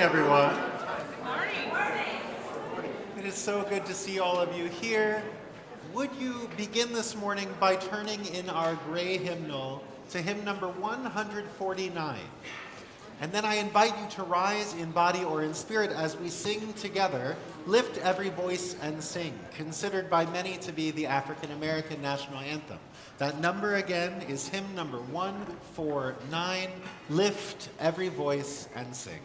everyone. It is so good to see all of you here. Would you begin this morning by turning in our gray hymnal to hymn number 149? And then I invite you to rise in body or in spirit as we sing together, Lift Every Voice and Sing, considered by many to be the African American national anthem. That number again is hymn number 149, Lift Every Voice and Sing.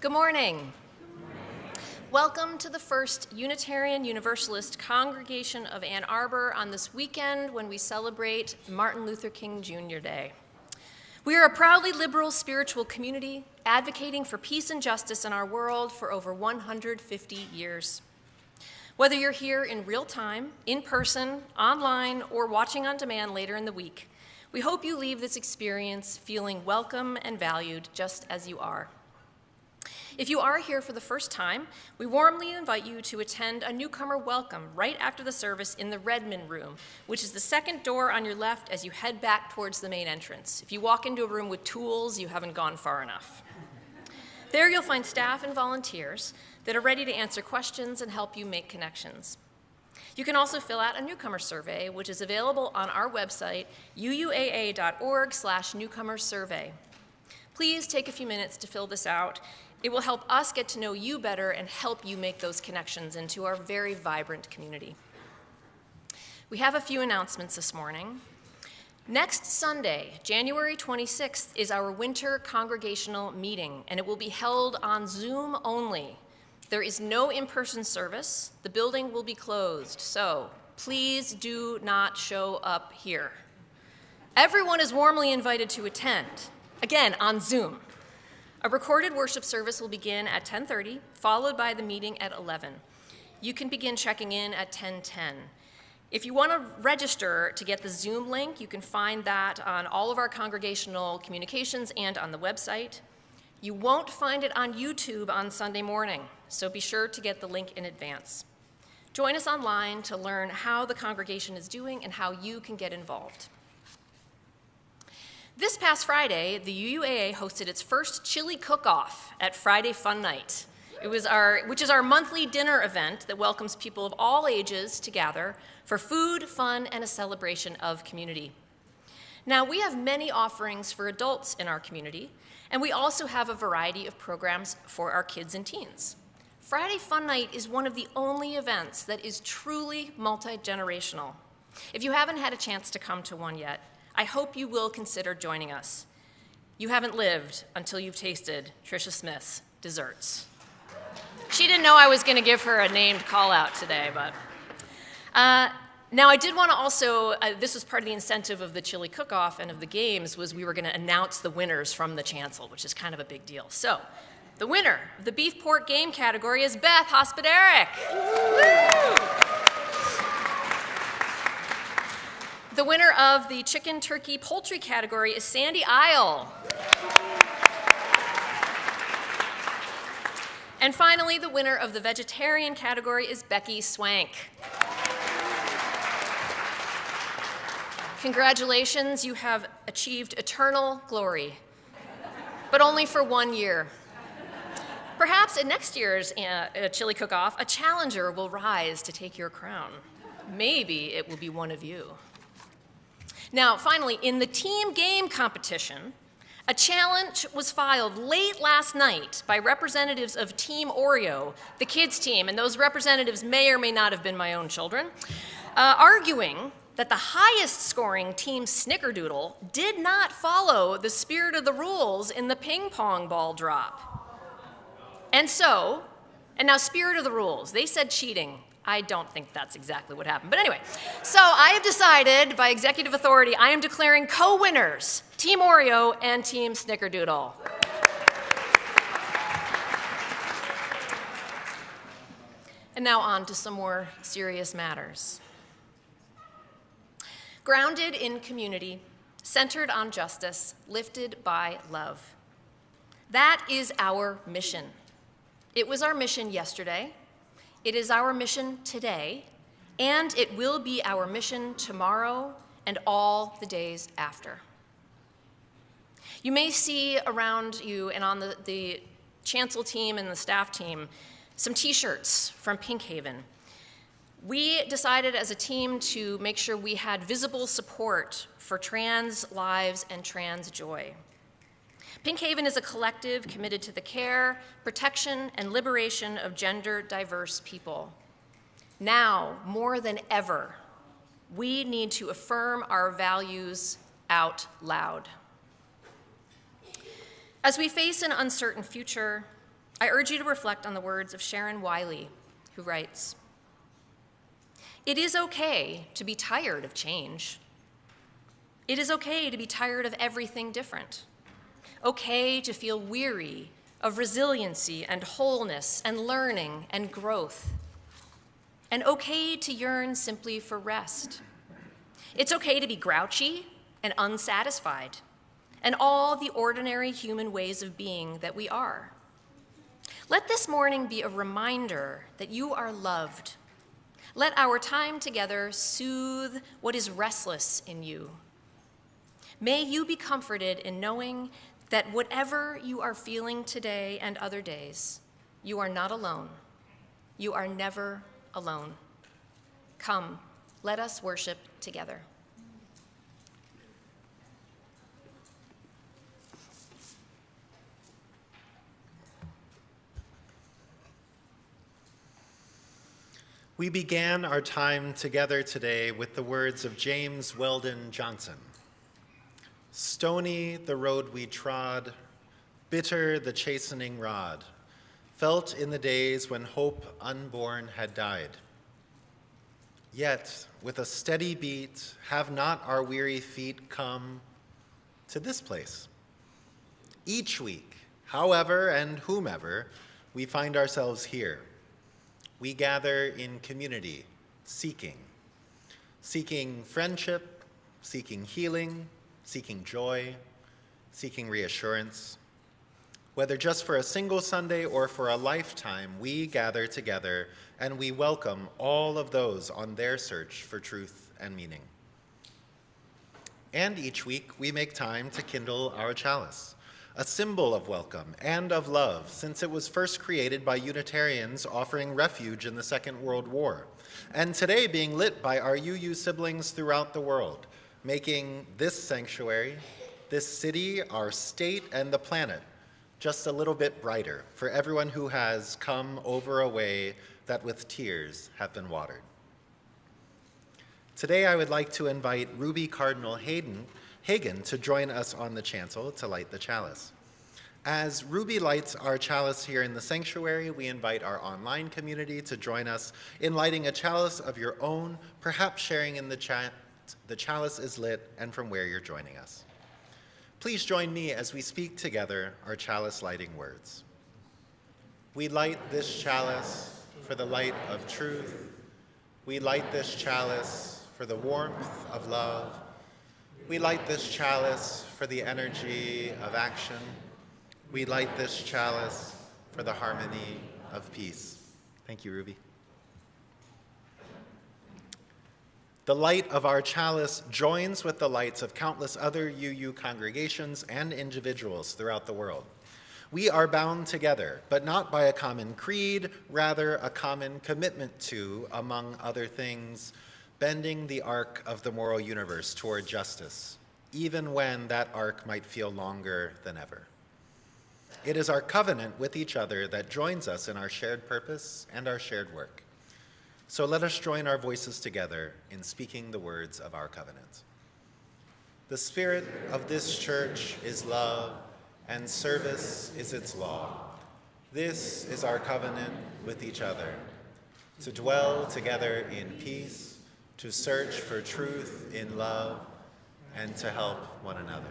Good morning. Welcome to the First Unitarian Universalist Congregation of Ann Arbor on this weekend when we celebrate Martin Luther King Jr. Day. We are a proudly liberal spiritual community advocating for peace and justice in our world for over 150 years. Whether you're here in real time, in person, online, or watching on demand later in the week, we hope you leave this experience feeling welcome and valued just as you are. If you are here for the first time, we warmly invite you to attend a newcomer welcome right after the service in the Redmond room, which is the second door on your left as you head back towards the main entrance. If you walk into a room with tools, you haven't gone far enough. There you'll find staff and volunteers that are ready to answer questions and help you make connections. You can also fill out a newcomer survey, which is available on our website, uuaa.org/newcomersurvey. Please take a few minutes to fill this out. It will help us get to know you better and help you make those connections into our very vibrant community. We have a few announcements this morning. Next Sunday, January 26th, is our winter congregational meeting, and it will be held on Zoom only. There is no in-person service. The building will be closed, so please do not show up here. Everyone is warmly invited to attend, again, on Zoom. A recorded worship service will begin at 10:30, followed by the meeting at 11. You can begin checking in at 10:10. If you want to register to get the Zoom link, you can find that on all of our congregational communications and on the website. You won't find it on YouTube on Sunday morning, so be sure to get the link in advance. Join us online to learn how the congregation is doing and how you can get involved. This past Friday, the UUAA hosted its first chili cook-off at Friday Fun Night, which is our monthly dinner event that welcomes people of all ages to gather for food, fun, and a celebration of community. Now, we have many offerings for adults in our community, and we also have a variety of programs for our kids and teens. Friday Fun Night is one of the only events that is truly multi-generational. If you haven't had a chance to come to one yet, I hope you will consider joining us. You haven't lived until you've tasted Tricia Smith's desserts. She didn't know I was going to give her a named call out today, but. Now, I did want to also, this was part of the incentive of the chili cook-off and of the games, was we were going to announce the winners from the chancel, which is kind of a big deal. So, the winner of the beef pork game category is Beth Hospoderic. The winner of the chicken, turkey, poultry category is Sandy Isle. And finally, the winner of the vegetarian category is Becky Swank. Congratulations, you have achieved eternal glory, but only for 1 year. Perhaps at next year's chili cook-off, a challenger will rise to take your crown. Maybe it will be one of you. Now, finally, in the team game competition, a challenge was filed late last night by representatives of Team Oreo, the kids' team, and those representatives may or may not have been my own children, arguing that the highest scoring Team Snickerdoodle did not follow the spirit of the rules in the ping pong ball drop. And now spirit of the rules, they said cheating. I don't think that's exactly what happened. But anyway, so I have decided by executive authority, I am declaring co-winners, Team Oreo and Team Snickerdoodle. And now on to some more serious matters. Grounded in community, centered on justice, lifted by love. That is our mission. It was our mission yesterday. It is our mission today, and it will be our mission tomorrow and all the days after. You may see around you and on the chancel team and the staff team some t-shirts from Pink Haven. We decided as a team to make sure we had visible support for trans lives and trans joy. Pink Haven is a collective committed to the care, protection, and liberation of gender-diverse people. Now, more than ever, we need to affirm our values out loud. As we face an uncertain future, I urge you to reflect on the words of Sharon Wiley, who writes, "It is okay to be tired of change. It is okay to be tired of everything different. Okay to feel weary of resiliency and wholeness and learning and growth. and okay to yearn simply for rest. It's okay to be grouchy and unsatisfied, and all the ordinary human ways of being that we are. Let this morning be a reminder that you are loved. Let our time together soothe what is restless in you. May you be comforted in knowing that whatever you are feeling today and other days, you are not alone. You are never alone. Come, let us worship together. We began our time together today with the words of James Weldon Johnson. Stony the road we trod, bitter the chastening rod, felt in the days when hope unborn had died. Yet, with a steady beat, have not our weary feet come to this place? Each week, however and whomever, we find ourselves here. We gather in community, seeking friendship, seeking healing, seeking joy, seeking reassurance. Whether just for a single Sunday or for a lifetime, we gather together and we welcome all of those on their search for truth and meaning. And each week, we make time to kindle our chalice, a symbol of welcome and of love, since it was first created by Unitarians offering refuge in the Second World War, and today being lit by our UU siblings throughout the world, making this sanctuary, this city, our state, and the planet just a little bit brighter for everyone who has come over a way that with tears have been watered. Today, I would like to invite Ruby Cardinal Hagen to join us on the chancel to light the chalice. As Ruby lights our chalice here in the sanctuary, we invite our online community to join us in lighting a chalice of your own, perhaps sharing in the chat the chalice is lit and from where you're joining us. Please join me as we speak together our chalice lighting words. We light this chalice for the light of truth. We light this chalice for the warmth of love. We light this chalice for the energy of action. We light this chalice for the harmony of peace. Thank you, Ruby. The light of our chalice joins with the lights of countless other UU congregations and individuals throughout the world. We are bound together, but not by a common creed, rather a common commitment to, among other things, bending the arc of the moral universe toward justice, even when that arc might feel longer than ever. It is our covenant with each other that joins us in our shared purpose and our shared work. So let us join our voices together in speaking the words of our covenant. The spirit of this church is love, and service is its law. This is our covenant with each other, to dwell together in peace, to search for truth in love, and to help one another.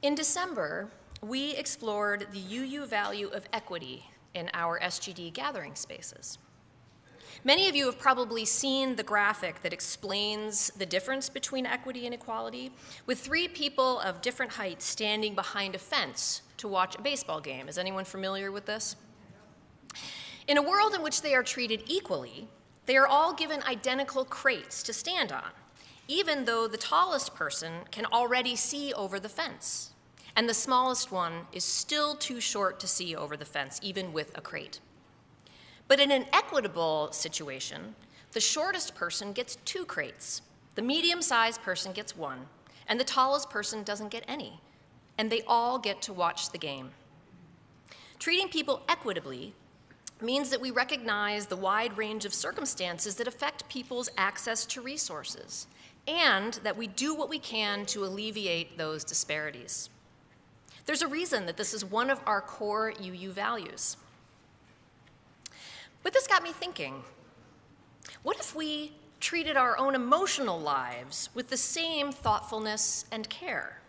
In December, we explored the UU value of equity in our SGD gathering spaces. Many of you have probably seen the graphic that explains the difference between equity and equality, with 3 people of different heights standing behind a fence to watch a baseball game. Is anyone familiar with this? In a world in which they are treated equally, they are all given identical crates to stand on, even though the tallest person can already see over the fence, and the smallest one is still too short to see over the fence, even with a crate. But in an equitable situation, the shortest person gets 2 crates, the medium-sized person gets 1, and the tallest person doesn't get any, and they all get to watch the game. Treating people equitably means that we recognize the wide range of circumstances that affect people's access to resources, and that we do what we can to alleviate those disparities. There's a reason that this is one of our core UU values. But this got me thinking, what if we treated our own emotional lives with the same thoughtfulness and care?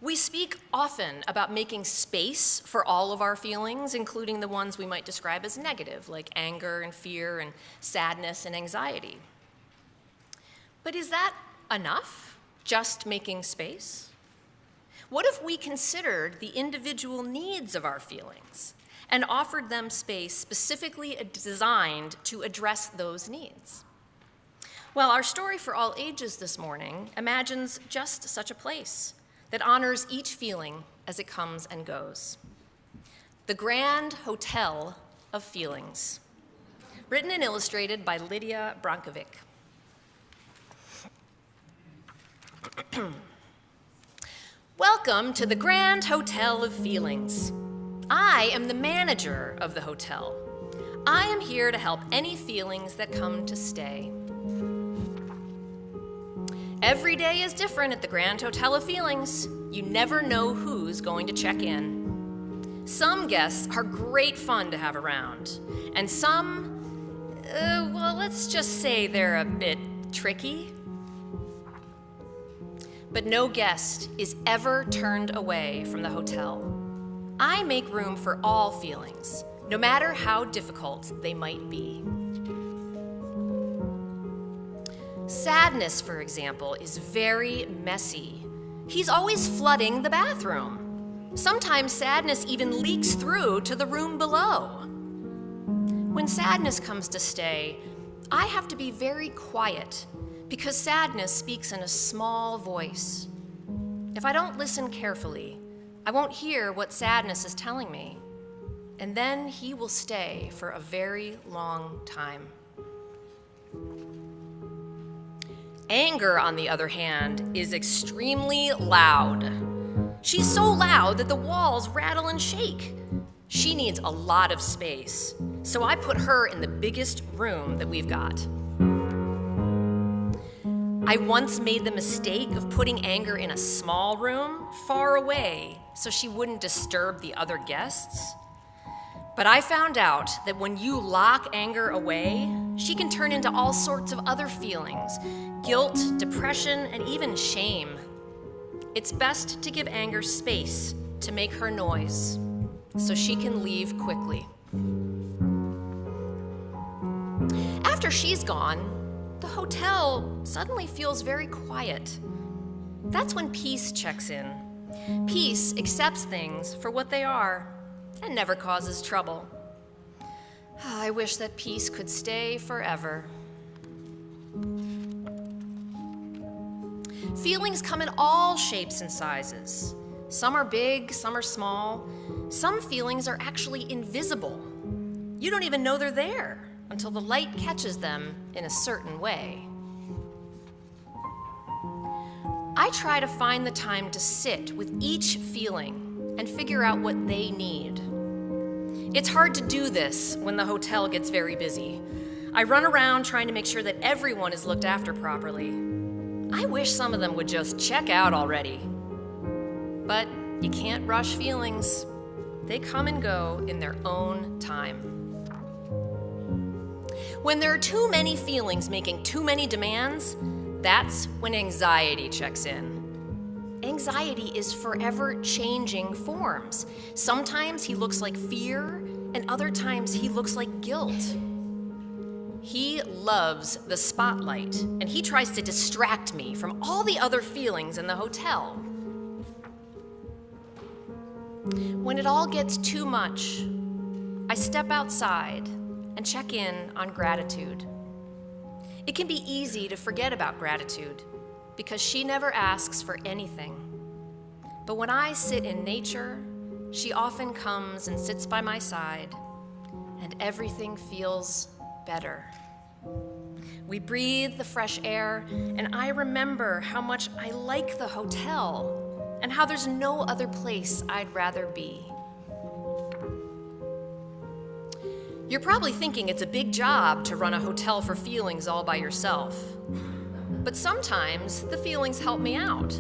We speak often about making space for all of our feelings, including the ones we might describe as negative, like anger and fear and sadness and anxiety. But is that enough, just making space? What if we considered the individual needs of our feelings and offered them space specifically designed to address those needs? Well, our story for all ages this morning imagines just such a place that honors each feeling as it comes and goes. The Grand Hotel of Feelings, written and illustrated by Lydia Brankovic. Welcome to the Grand Hotel of Feelings. I am the manager of the hotel. I am here to help any feelings that come to stay. Every day is different at the Grand Hotel of Feelings. You never know who's going to check in. Some guests are great fun to have around, and some, well, let's just say they're a bit tricky. But no guest is ever turned away from the hotel. I make room for all feelings, no matter how difficult they might be. Sadness, for example, is very messy. He's always flooding the bathroom. Sometimes sadness even leaks through to the room below. When sadness comes to stay, I have to be very quiet because sadness speaks in a small voice. If I don't listen carefully, I won't hear what sadness is telling me, and then he will stay for a very long time. Anger, on the other hand, is extremely loud. She's so loud that the walls rattle and shake. She needs a lot of space, so I put her in the biggest room that we've got. I once made the mistake of putting Anger in a small room, far away, so she wouldn't disturb the other guests. But I found out that when you lock Anger away, she can turn into all sorts of other feelings: guilt, depression, and even shame. It's best to give Anger space to make her noise, so she can leave quickly. After she's gone, the hotel suddenly feels very quiet. That's when peace checks in. Peace accepts things for what they are and never causes trouble. I wish that peace could stay forever. Feelings come in all shapes and sizes. Some are big, some are small. Some feelings are actually invisible. You don't even know they're there until the light catches them in a certain way. I try to find the time to sit with each feeling and figure out what they need. It's hard to do this when the hotel gets very busy. I run around trying to make sure that everyone is looked after properly. I wish some of them would just check out already. But you can't rush feelings. They come and go in their own time. When there are too many feelings making too many demands, that's when anxiety checks in. Anxiety is forever changing forms. Sometimes he looks like fear, and other times he looks like guilt. He loves the spotlight, and he tries to distract me from all the other feelings in the hotel. When it all gets too much, I step outside and check in on gratitude. It can be easy to forget about gratitude because she never asks for anything. But when I sit in nature, she often comes and sits by my side, and everything feels better. We breathe the fresh air, and I remember how much I like the hotel and how there's no other place I'd rather be. You're probably thinking it's a big job to run a hotel for feelings all by yourself. But sometimes the feelings help me out.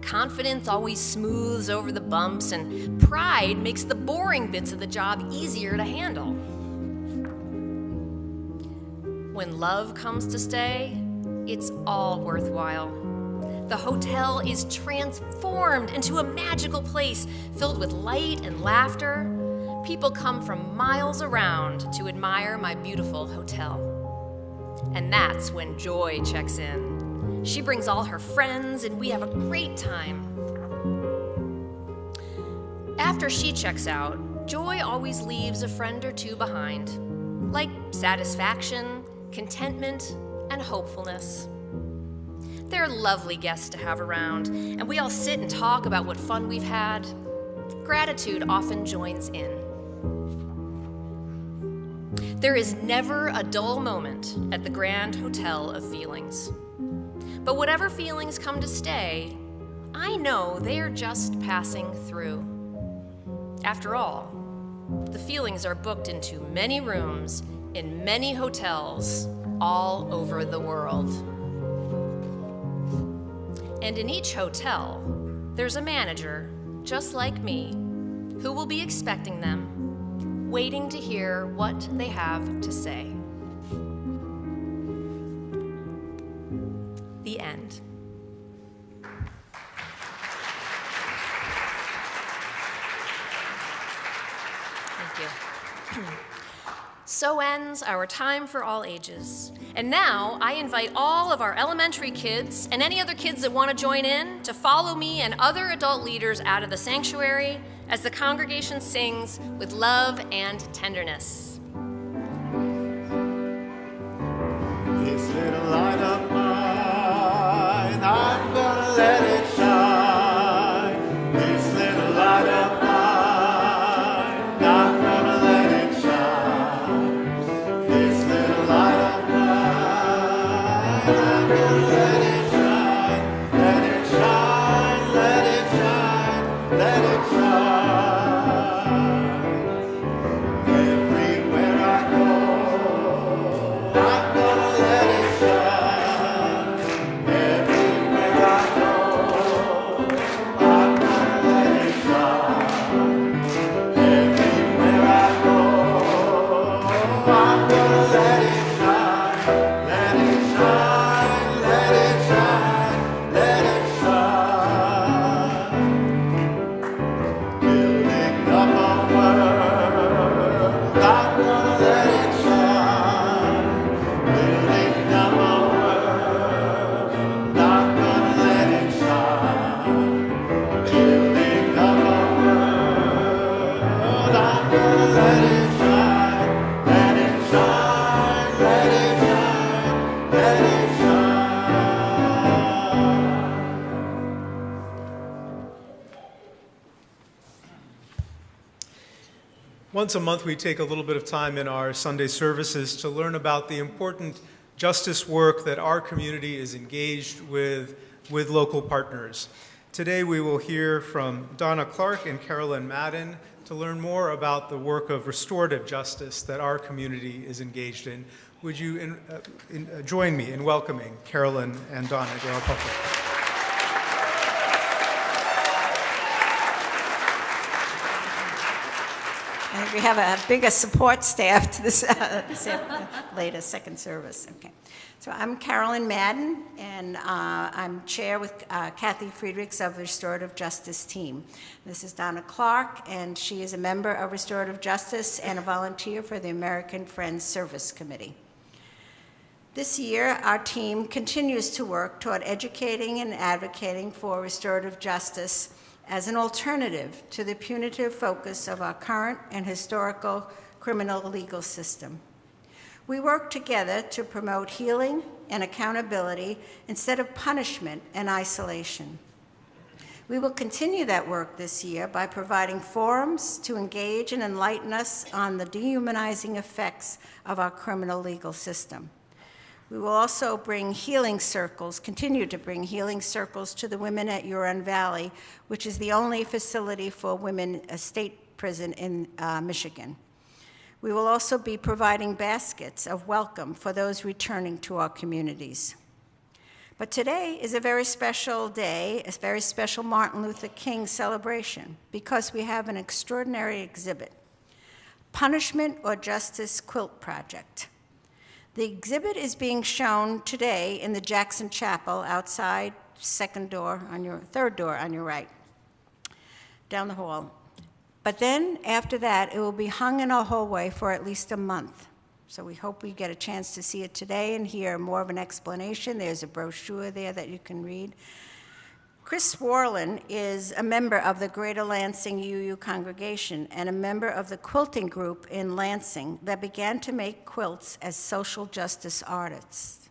Confidence always smooths over the bumps, and pride makes the boring bits of the job easier to handle. When love comes to stay, it's all worthwhile. The hotel is transformed into a magical place filled with light and laughter. People come from miles around to admire my beautiful hotel. And that's when Joy checks in. She brings all her friends, and we have a great time. After she checks out, Joy always leaves a friend or two behind, like satisfaction, contentment, and hopefulness. They're lovely guests to have around, and we all sit and talk about what fun we've had. Gratitude often joins in. There is never a dull moment at the Grand Hotel of Feelings. But whatever feelings come to stay, I know they are just passing through. After all, the feelings are booked into many rooms in many hotels all over the world. And in each hotel, there's a manager, just like me, who will be expecting them, waiting to hear what they have to say. The end. Thank you. So ends our time for all ages. And now I invite all of our elementary kids and any other kids that want to join in to follow me and other adult leaders out of the sanctuary as the congregation sings with love and tenderness. This little light of mine, I'm gonna let it shine. This little light of mine, I'm gonna let it shine. This little light of mine, I'm gonna let it shine. Let it shine, let it shine, let it shine. Everywhere I go, I'm gonna let it shine. Everywhere I go, I'm gonna let it shine. Everywhere I go, I'm gonna let it shine. Let it shine, let it shine, let it shine. Building up a world, I'm gonna let it shine. Building up a world, I'm gonna let it shine. Building up a world, I'm gonna let it shine. Let it shine, let it shine, let it shine. Once a month, we take a little bit of time in our Sunday services to learn about the important justice work that our community is engaged with local partners. Today, we will hear from Donna Clark and Carolyn Madden to learn more about the work of restorative justice that our community is engaged in. Would you join me in welcoming Carolyn and Donna to our pulpit? And we have a bigger support staff to this later second service. Okay. So I'm Carolyn Madden, and I'm chair with Kathy Friedrichs of the Restorative Justice team. This is Donna Clark, and she is a member of Restorative Justice and a volunteer for the American Friends Service Committee. This year, our team continues to work toward educating and advocating for restorative justice as an alternative to the punitive focus of our current and historical criminal legal system. We work together to promote healing and accountability instead of punishment and isolation. We will continue that work this year by providing forums to engage and enlighten us on the dehumanizing effects of our criminal legal system. We will also bring healing circles, continue to bring healing circles to the women at Huron Valley, which is the only facility for women, a state prison in Michigan. We will also be providing baskets of welcome for those returning to our communities. But today is a very special day, a very special Martin Luther King celebration, because we have an extraordinary exhibit, Punishment or Justice Quilt Project. The exhibit is being shown today in the Jackson Chapel outside, third door on your right, down the hall. But then, after that, it will be hung in our hallway for at least a month. So we hope we get a chance to see it today and hear more of an explanation. There's a brochure there that you can read. Chris Swarlin is a member of the Greater Lansing UU congregation and a member of the quilting group in Lansing that began to make quilts as social justice artists.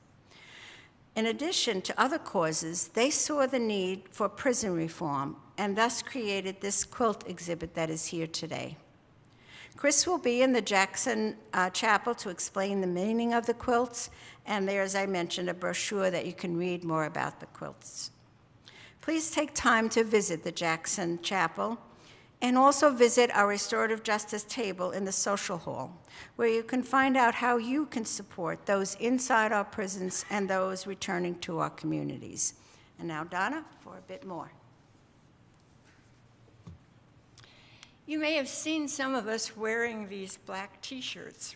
In addition to other causes, they saw the need for prison reform and thus created this quilt exhibit that is here today. Chris will be in the Jackson Chapel to explain the meaning of the quilts, and there, as I mentioned, a brochure that you can read more about the quilts. Please take time to visit the Jackson Chapel and also visit our restorative justice table in the social hall, where you can find out how you can support those inside our prisons and those returning to our communities. And now, Donna, for a bit more. You may have seen some of us wearing these black t-shirts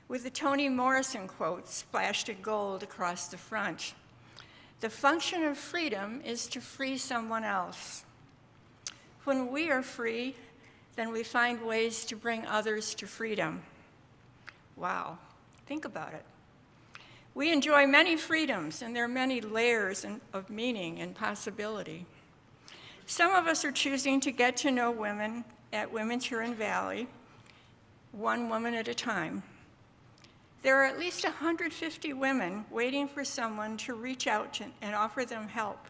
with the Toni Morrison quote splashed in gold across the front. The function of freedom is to free someone else. When we are free, then we find ways to bring others to freedom. Wow, think about it. We enjoy many freedoms, and there are many layers of meaning and possibility. Some of us are choosing to get to know women at Women's Huron Valley, one woman at a time. There are at least 150 women waiting for someone to reach out to and offer them help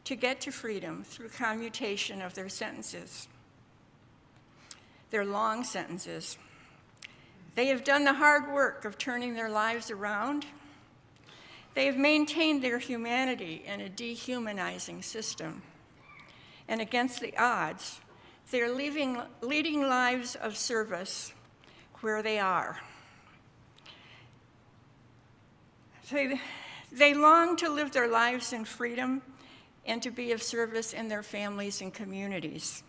to get to freedom through commutation of their sentences. They're long sentences. They have done the hard work of turning their lives around. They have maintained their humanity in a dehumanizing system. And against the odds, they're leading lives of service where they are. They long to live their lives in freedom and to be of service in their families and communities.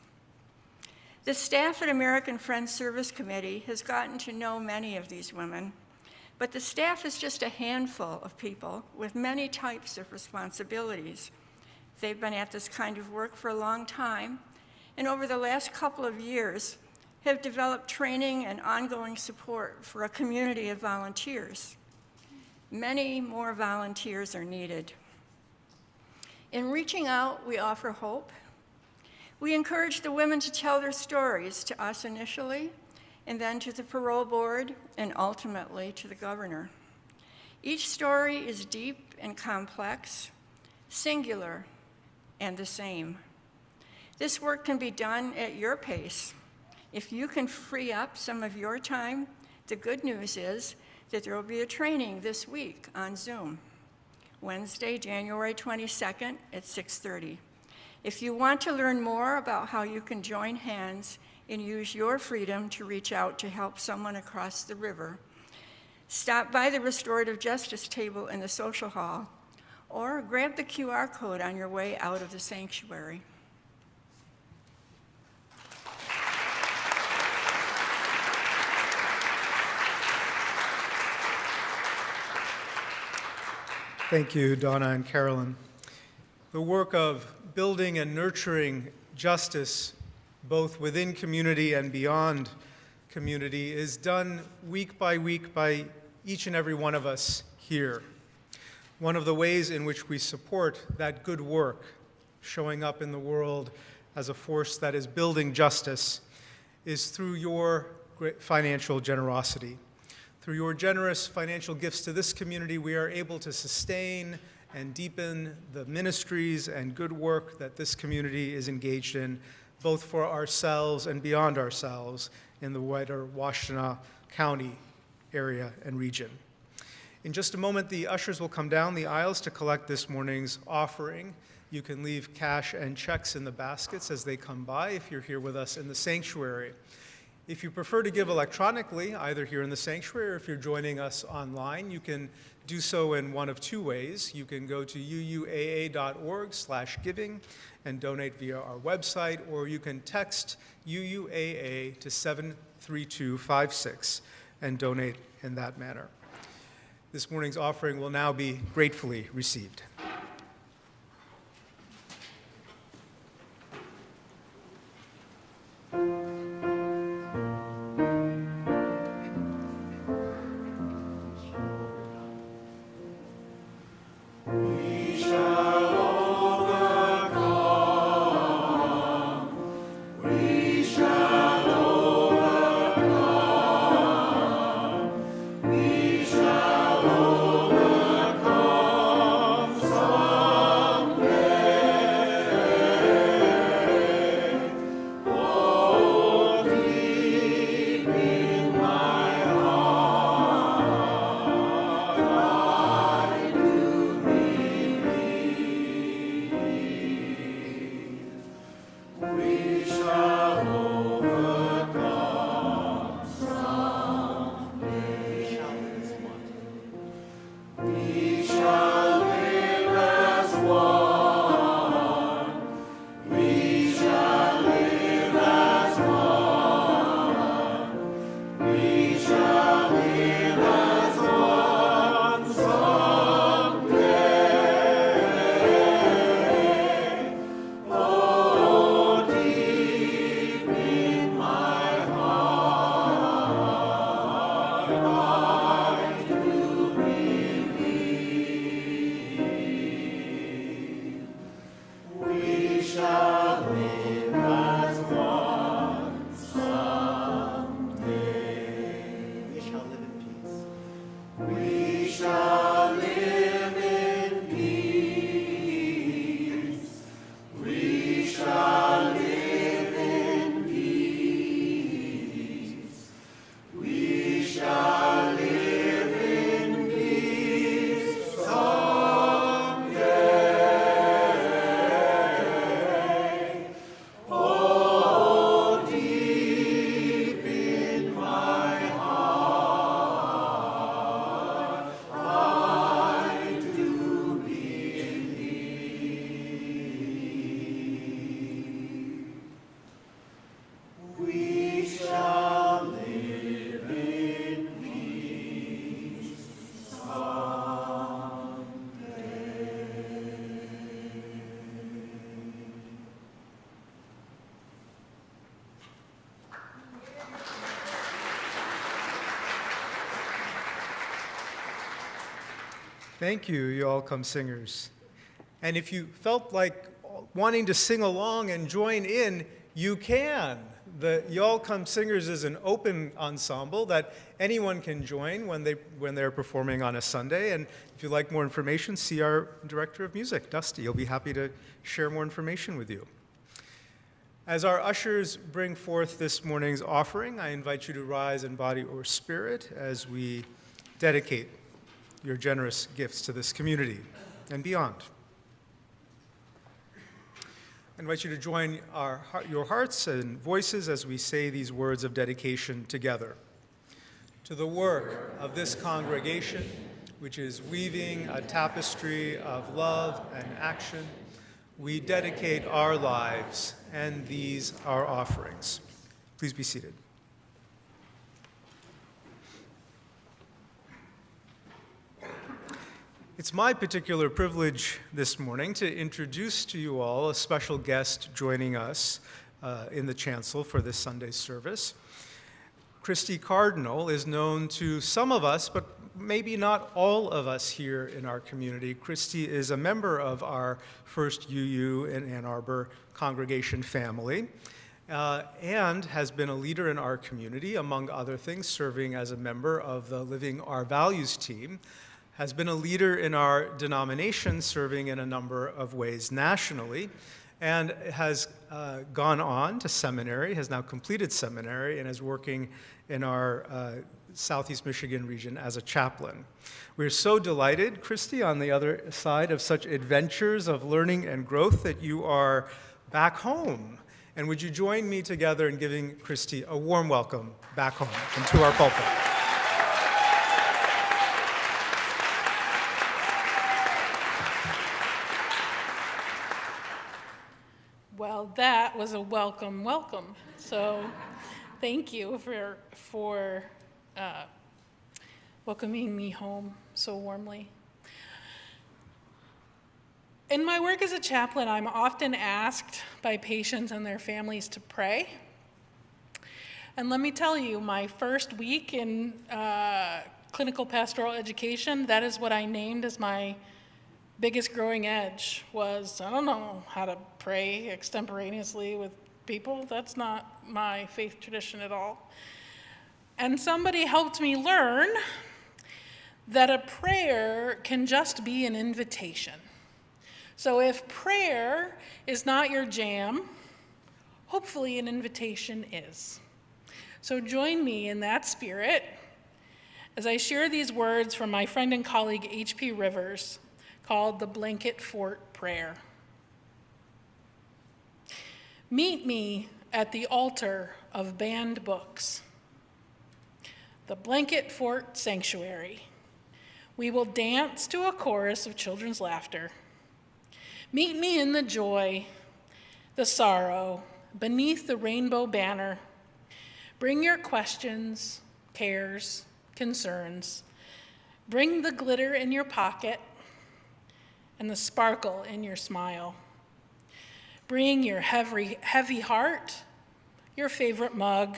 The staff at American Friends Service Committee has gotten to know many of these women, but the staff is just a handful of people with many types of responsibilities. They've been at this kind of work for a long time, and over the last couple of years have developed training and ongoing support for a community of volunteers. Many more volunteers are needed. In reaching out, we offer hope. We encourage the women to tell their stories to us initially, and then to the parole board, and ultimately to the governor. Each story is deep and complex, singular, and the same. This work can be done at your pace. If you can free up some of your time, the good news is that there will be a training this week on Zoom, Wednesday, January 22nd at 6:30. If you want to learn more about how you can join hands and use your freedom to reach out to help someone across the river, stop by the restorative justice table in the social hall, or grab the QR code on your way out of the sanctuary. Thank you, Donna and Carolyn. The work of building and nurturing justice, both within community and beyond community, is done week by each and every one of us here. One of the ways in which we support that good work, showing up in the world as a force that is building justice, is through your great financial generosity. Through your generous financial gifts to this community, we are able to sustain and deepen the ministries and good work that this community is engaged in, both for ourselves and beyond ourselves in the wider Washtenaw County area and region. In just a moment, the ushers will come down the aisles to collect this morning's offering. You can leave cash and checks in the baskets as they come by if you're here with us in the sanctuary. If you prefer to give electronically, either here in the sanctuary or if you're joining us online, you can do so in one of two ways. You can go to UUAA.org/giving and donate via our website, or you can text UUAA to 73256 and donate in that manner. This morning's offering will now be gratefully received. Thank you, you all come singers. And if you felt like wanting to sing along and join in, you can. The Y'all Come Singers is an open ensemble that anyone can join when they're performing on a Sunday. And if you'd like more information, see our Director of Music, Dusty. He'll be happy to share more information with you. As our ushers bring forth this morning's offering, I invite you to rise in body or spirit as we dedicate your generous gifts to this community and beyond. I invite you to join your hearts and voices as we say these words of dedication together. To the work of this congregation, which is weaving a tapestry of love and action, we dedicate our lives and these our offerings. Please be seated. It's my particular privilege this morning to introduce to you all a special guest joining us in the chancel for this Sunday service. Christy Cardinal is known to some of us, but maybe not all of us here in our community. Christy is a member of our First UU in Ann Arbor congregation family and has been a leader in our community, among other things, serving as a member of the Living Our Values team, has been a leader in our denomination, serving in a number of ways nationally, and has gone on to seminary, has now completed seminary, and is working in our Southeast Michigan region as a chaplain. We're so delighted, Christy, on the other side of such adventures of learning and growth, that you are back home. And would you join me together in giving Christy a warm welcome back home and to our pulpit? Well, that was a welcome. So thank you for welcoming me home so warmly. In my work as a chaplain, I'm often asked by patients and their families to pray. And let me tell you, my first week in clinical pastoral education, that is what I named as my biggest growing edge was, I don't know how to pray extemporaneously with people. That's not my faith tradition at all. And somebody helped me learn that a prayer can just be an invitation. So if prayer is not your jam, hopefully an invitation is. So join me in that spirit as I share these words from my friend and colleague H.P. Rivers called the Blanket Fort Prayer. Meet me at the altar of banned books, the Blanket Fort Sanctuary. We will dance to a chorus of children's laughter. Meet me in the joy, the sorrow, beneath the rainbow banner. Bring your questions, cares, concerns. Bring the glitter in your pocket and the sparkle in your smile. Bring your heavy heart, your favorite mug,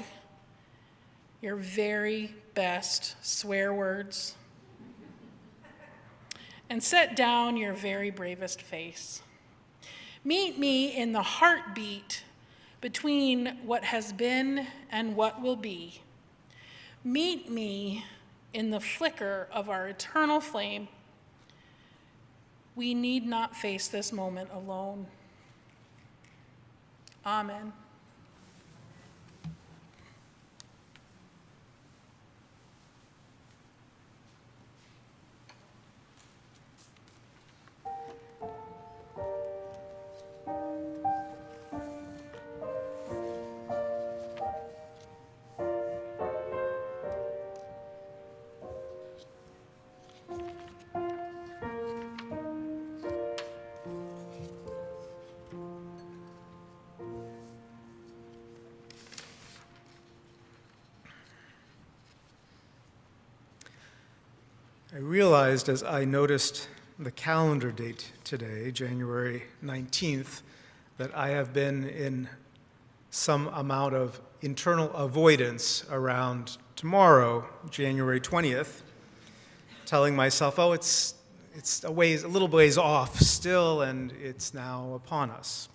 your very best swear words, and set down your very bravest face. Meet me in the heartbeat between what has been and what will be. Meet me in the flicker of our eternal flame. We need not face this moment alone. Amen. I realized as I noticed the calendar date today, January 19th, that I have been in some amount of internal avoidance around tomorrow, January 20th, telling myself, oh, it's a little ways off still, and it's now upon us.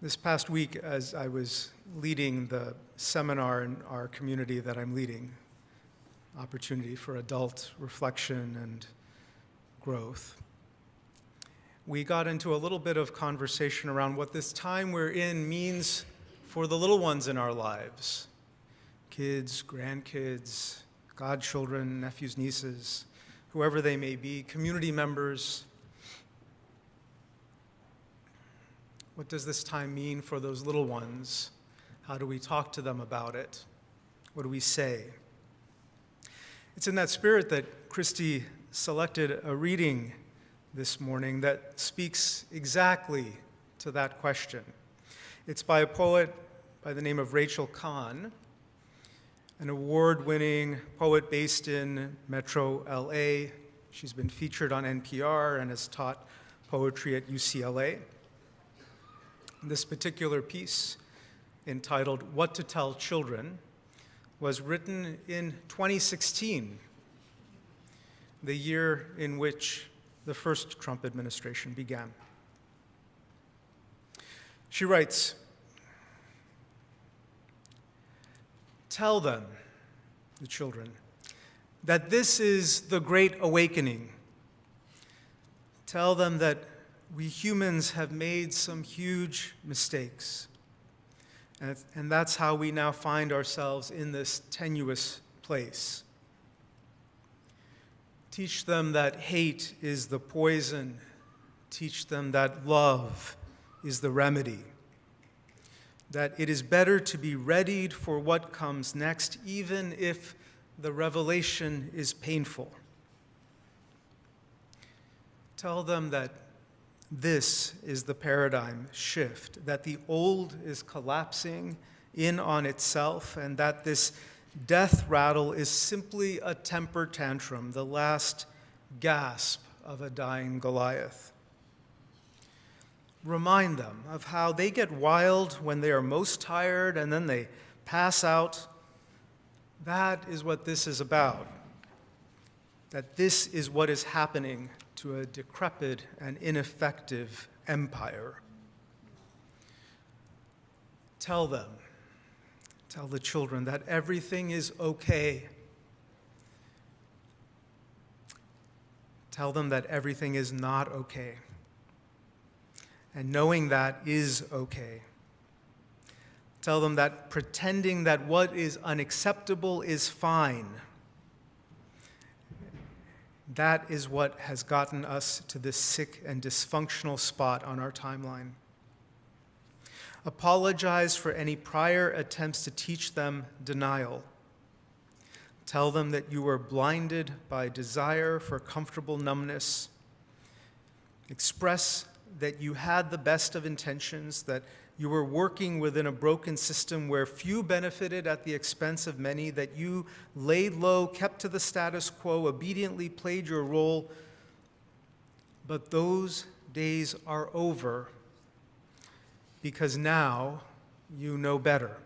This past week, as I was leading the seminar in our community that I'm leading, opportunity for adult reflection and growth, we got into a little bit of conversation around what this time we're in means for the little ones in our lives. Kids, grandkids, godchildren, nephews, nieces, whoever they may be, community members. What does this time mean for those little ones? How do we talk to them about it? What do we say? It's in that spirit that Christy selected a reading this morning that speaks exactly to that question. It's by a poet by the name of Rachel Kahn, an award-winning poet based in Metro LA. She's been featured on NPR and has taught poetry at UCLA. This particular piece, entitled What to Tell Children, was written in 2016, the year in which the first Trump administration began. She writes, "Tell them," the children, "that this is the Great Awakening. Tell them that we humans have made some huge mistakes. And that's how we now find ourselves in this tenuous place. Teach them that hate is the poison. Teach them that love is the remedy. That it is better to be readied for what comes next, even if the revelation is painful. Tell them that this is the paradigm shift, that the old is collapsing in on itself, and that this Death rattle is simply a temper tantrum, the last gasp of a dying Goliath. Remind them of how they get wild when they are most tired and then they pass out. That is what this is about. That this is what is happening to a decrepit and ineffective empire. Tell them, tell the children that everything is okay. Tell them that everything is not okay. And knowing that is okay. Tell them that pretending that what is unacceptable is fine. That is what has gotten us to this sick and dysfunctional spot on our timeline. Apologize for any prior attempts to teach them denial. Tell them that you were blinded by desire for comfortable numbness. Express that you had the best of intentions, that you were working within a broken system where few benefited at the expense of many, that you laid low, kept to the status quo, obediently played your role. But those days are over because now you know better.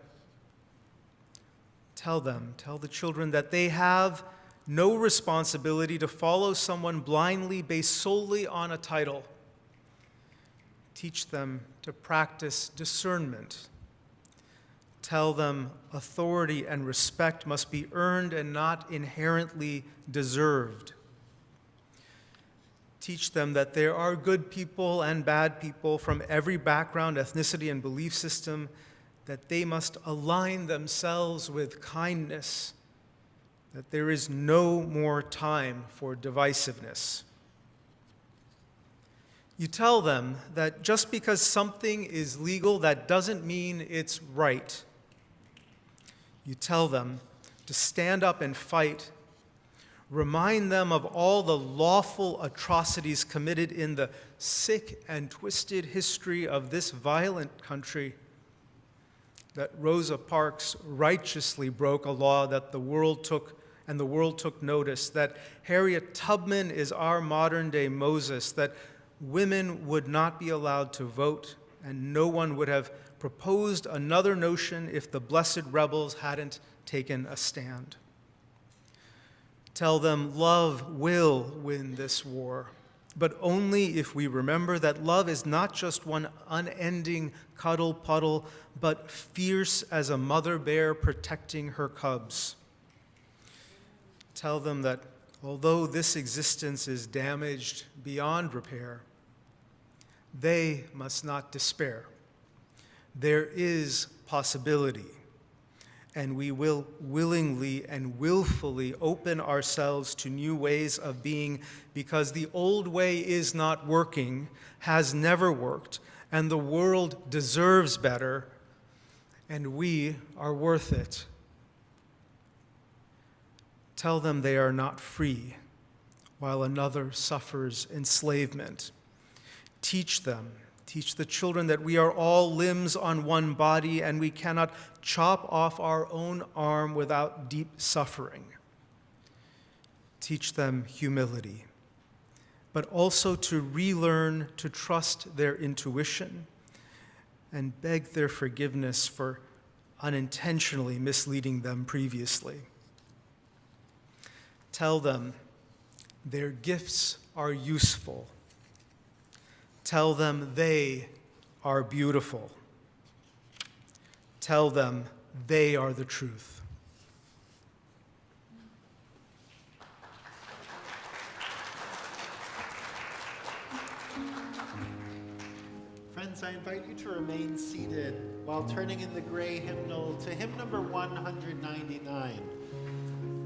Tell them, tell the children that they have no responsibility to follow someone blindly based solely on a title. Teach them to practice discernment. Tell them authority and respect must be earned and not inherently deserved. Teach them that there are good people and bad people from every background, ethnicity, and belief system, that they must align themselves with kindness, that there is no more time for divisiveness. You tell them that just because something is legal, that doesn't mean it's right. You tell them to stand up and fight. Remind them of all the lawful atrocities committed in the sick and twisted history of this violent country. That Rosa Parks righteously broke a law that the world took notice. That Harriet Tubman is our modern-day Moses. That women would not be allowed to vote, and no one would have proposed another notion if the blessed rebels hadn't taken a stand. Tell them love will win this war, but only if we remember that love is not just one unending cuddle puddle, but fierce as a mother bear protecting her cubs. Tell them that although this existence is damaged beyond repair, they must not despair. There is possibility, and we will willingly and willfully open ourselves to new ways of being, because the old way is not working, has never worked, and the world deserves better, and we are worth it. Tell them they are not free while another suffers enslavement. Teach them, teach the children that we are all limbs on one body and we cannot chop off our own arm without deep suffering. Teach them humility, but also to relearn to trust their intuition and beg their forgiveness for unintentionally misleading them previously. Tell them their gifts are useful. Tell them they are beautiful. Tell them they are the truth. Friends, I invite you to remain seated while turning in the gray hymnal to hymn number 199.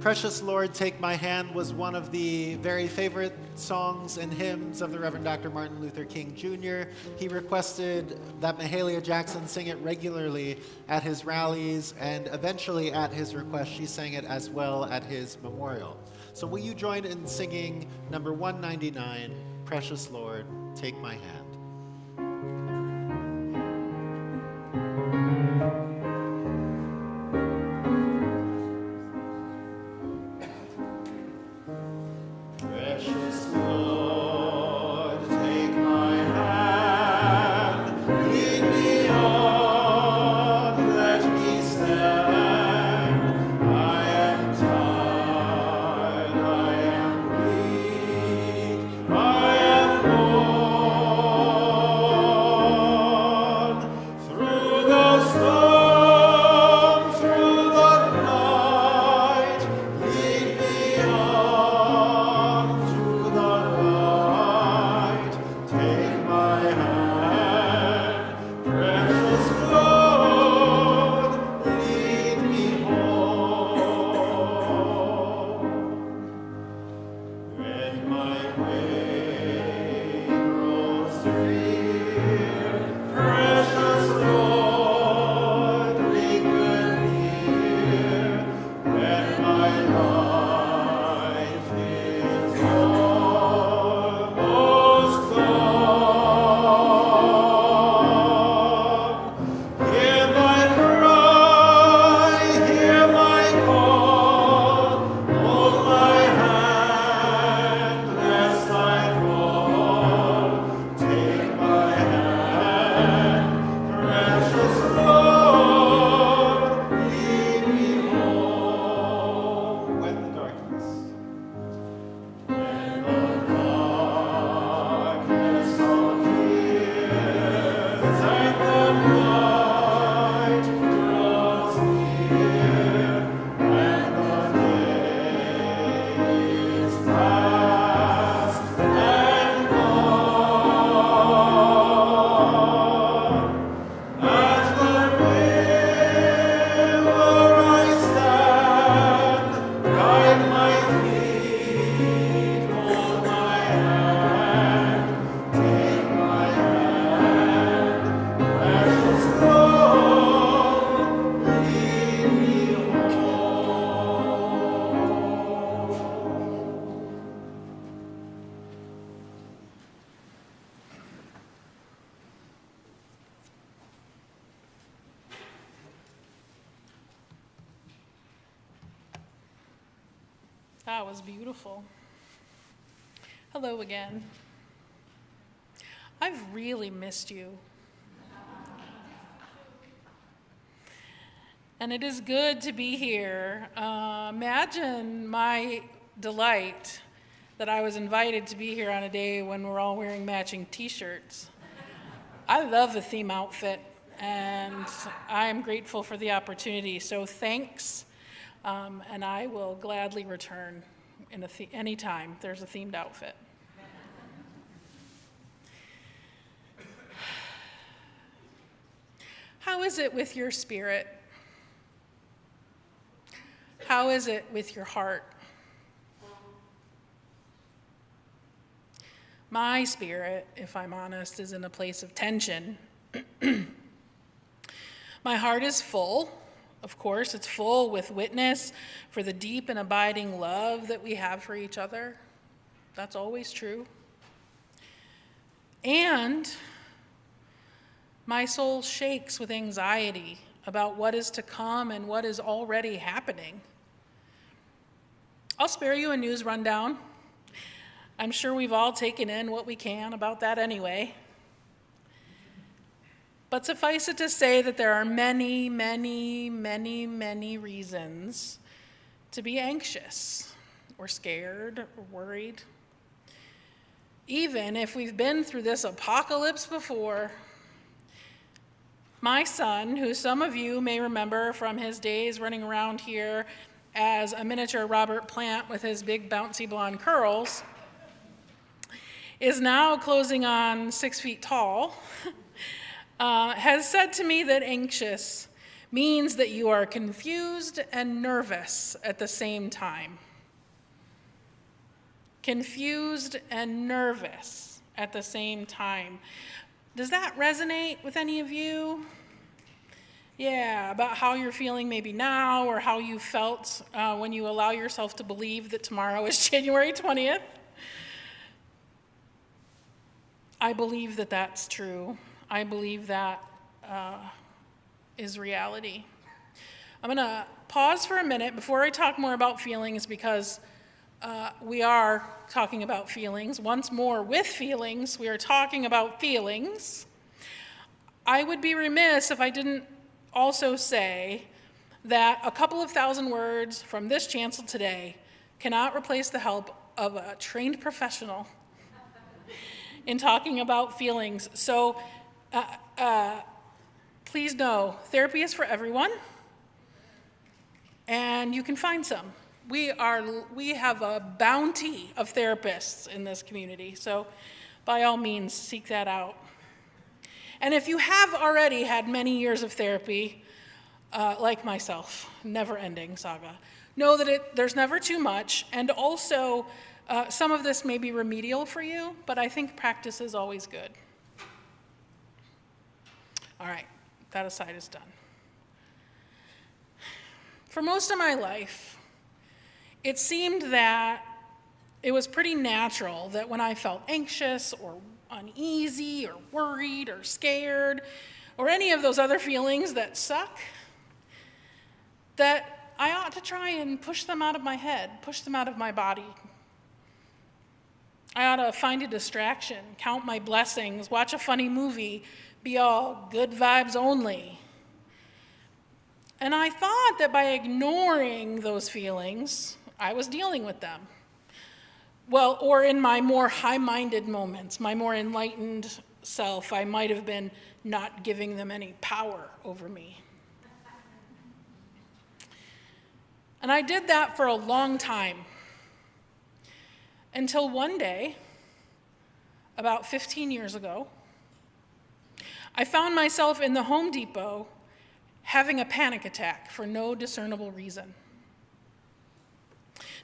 Precious Lord, Take My Hand was one of the very favorite songs and hymns of the Reverend Dr. Martin Luther King Jr. He requested that Mahalia Jackson sing it regularly at his rallies, and eventually at his request, she sang it as well at his memorial. So will you join in singing number 199, Precious Lord, Take My Hand? That was beautiful. Hello again. I've really missed you. And it is good to be here. Imagine my delight that I was invited to be here on a day when we're all wearing matching t-shirts. I love the theme outfit, and I'm grateful for the opportunity. So thanks, and I will gladly return anytime there's a themed outfit. How is it with your spirit? How is it with your heart? My spirit, if I'm honest, is in a place of tension. My heart is full, of course. It's full with witness for the deep and abiding love that we have for each other. That's always true. And my soul shakes with anxiety about what is to come and what is already happening. I'll spare you a news rundown. I'm sure we've all taken in what we can about that anyway. But suffice it to say that there are many, many, many, many reasons to be anxious or scared or worried. Even if we've been through this apocalypse before. My son, who some of you may remember from his days running around here as a miniature Robert Plant with his big bouncy blonde curls, is now closing on 6 feet tall, has said to me that anxious means that you are confused and nervous at the same time. Confused and nervous at the same time. Does that resonate with any of you? Yeah, about how you're feeling maybe now or how you felt when you allow yourself to believe that tomorrow is January 20th. I believe that that's true. I believe that is reality. I'm going to pause for a minute before I talk more about feelings because we are talking about feelings. Once more with feelings, we are talking about feelings. I would be remiss if I didn't also say that a couple of thousand words from this chancel today cannot replace the help of a trained professional in talking about feelings. So please know, therapy is for everyone, and you can find some. We have a bounty of therapists in this community, so by all means, seek that out. And if you have already had many years of therapy, like myself, never-ending saga, know that there's never too much, and also Some of this may be remedial for you, but I think practice is always good. All right, that aside is done. For most of my life, it seemed that it was pretty natural that when I felt anxious or uneasy or worried or scared or any of those other feelings that suck, that I ought to try and push them out of my head, push them out of my body. I ought to find a distraction, count my blessings, watch a funny movie, be all good vibes only. And I thought that by ignoring those feelings, I was dealing with them. Well, or in my more high-minded moments, my more enlightened self, I might have been not giving them any power over me. And I did that for a long time, until one day, about 15 years ago, I found myself in the Home Depot having a panic attack for no discernible reason.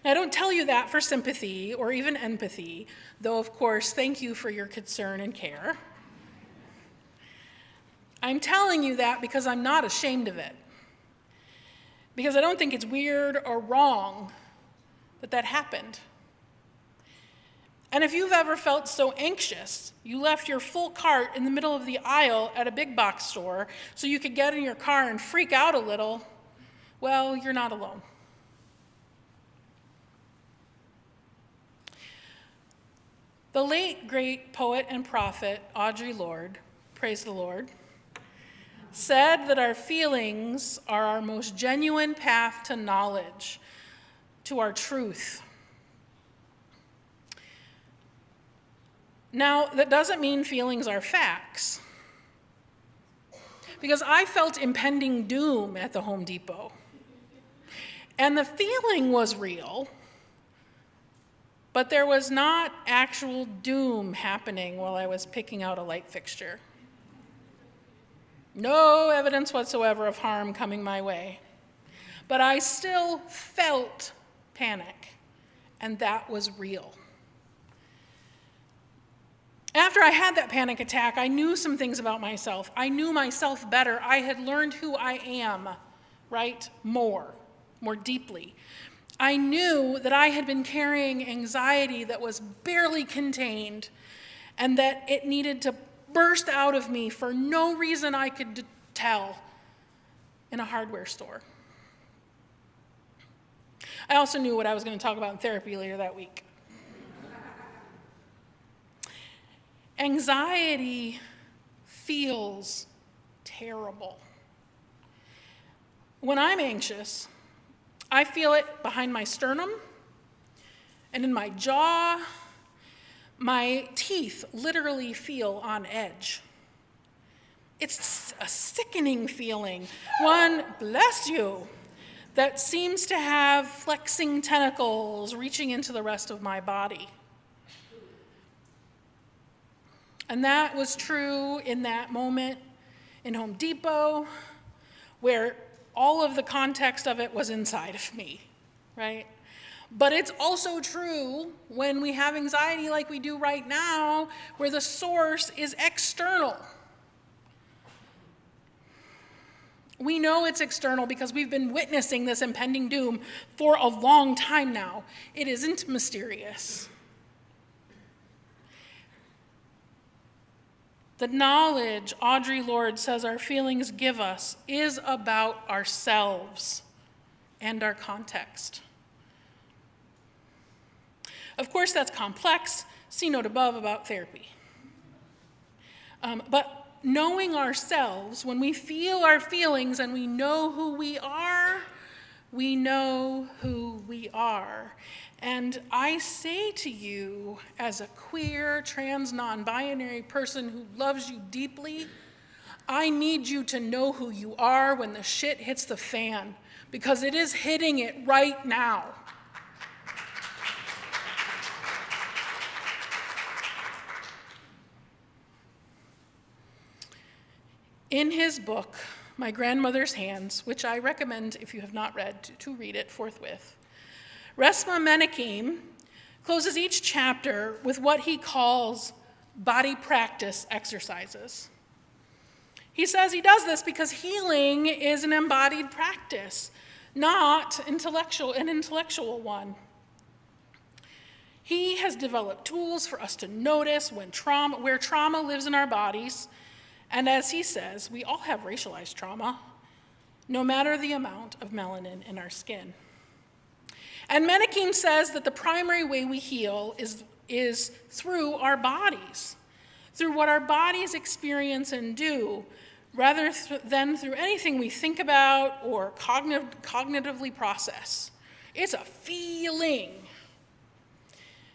Now, I don't tell you that for sympathy or even empathy, though, of course, thank you for your concern and care. I'm telling you that because I'm not ashamed of it. Because I don't think it's weird or wrong that that happened. And if you've ever felt so anxious, you left your full cart in the middle of the aisle at a big box store so you could get in your car and freak out a little, well, you're not alone. The late, great poet and prophet Audre Lorde, praise the Lord, said that our feelings are our most genuine path to knowledge, to our truth. Now, that doesn't mean feelings are facts, because I felt impending doom at the Home Depot, and the feeling was real, but there was not actual doom happening while I was picking out a light fixture. No evidence whatsoever of harm coming my way, but I still felt panic, and that was real. After I had that panic attack, I knew some things about myself. I knew myself better. I had learned who I am, right? More deeply. I knew that I had been carrying anxiety that was barely contained and that it needed to burst out of me for no reason I could tell in a hardware store. I also knew what I was going to talk about in therapy later that week. Anxiety feels terrible. When I'm anxious, I feel it behind my sternum and in my jaw. My teeth literally feel on edge. It's a sickening feeling, one, bless you, that seems to have flexing tentacles reaching into the rest of my body. And that was true in that moment in Home Depot, where all of the context of it was inside of me, right? But it's also true when we have anxiety like we do right now, where the source is external. We know it's external because we've been witnessing this impending doom for a long time now. It isn't mysterious. The knowledge Audre Lorde says our feelings give us is about ourselves and our context. Of course, that's complex. See note above about therapy. But knowing ourselves, when we feel our feelings and we know who we are, we know who we are. And I say to you, as a queer, trans, non-binary person who loves you deeply, I need you to know who you are when the shit hits the fan, because it is hitting it right now. In his book, My Grandmother's Hands, which I recommend, if you have not read, to read it forthwith, Resmaa Menakem closes each chapter with what he calls body practice exercises. He says he does this because healing is an embodied practice, not an intellectual one. He has developed tools for us to notice where trauma lives in our bodies. And as he says, we all have racialized trauma, no matter the amount of melanin in our skin. And Menachem says that the primary way we heal is through our bodies, through what our bodies experience and do, rather than through anything we think about or cognitively process. It's a feeling.